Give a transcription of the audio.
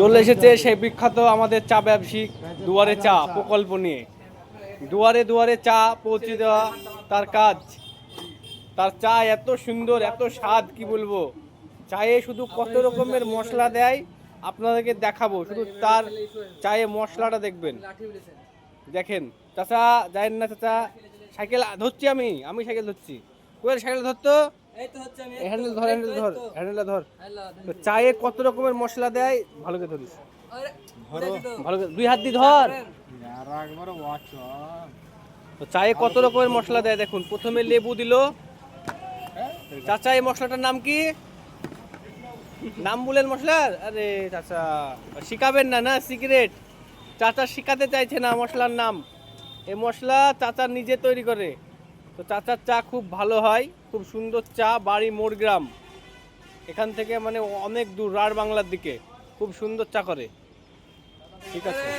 চলে এসেছে সেই বিখ্যাত আমাদের চা ব্যবসায়িক দুয়ারে চা প্রকল্প নিয়ে। দুয়ারে দুয়ারে চা পৌঁছে দেওয়া তার কাজ। তার চা এত সুন্দর, এত স্বাদ, কি বলবো। চায়ে শুধু কত রকমের মশলা দেয় আপনাদেরকে দেখাবো, শুধু তার চায়ে মশলাটা দেখবেন। দেখেন চাচা, যাই না চাচা, সাইকেল ধরছি, আমি সাইকেল ধরছি। কোয়েল সাইকেল ধরতো, হ্যান্ডেল ধর, হ্যান্ডেলটা ধর। চায়ে কত রকমের মশলা দেয়, ভালো করে ধরিস, ভালো করে দুই হাত দিয়ে ধর। তো চায়ে কত রকমের মশলা দেয় দেখুন। প্রথমে লেবু দিল। চাচা এই মশলাটার নাম কি? নাম বলেন মশলার। আরে চাচা শিখাবেন না, না সিক্রেট। চাচা শিখাতে চাইছে না মশলার নাম। এই মশলা চাচা নিজে তৈরি করে। তো চাচার চা খুব ভালো হয়, খুব সুন্দর চা। বাড়ি মোরগ্রাম, এখান থেকে মানে অনেক দূর, রাঢ় বাংলার দিকে। খুব সুন্দর চা করে। ঠিক আছে।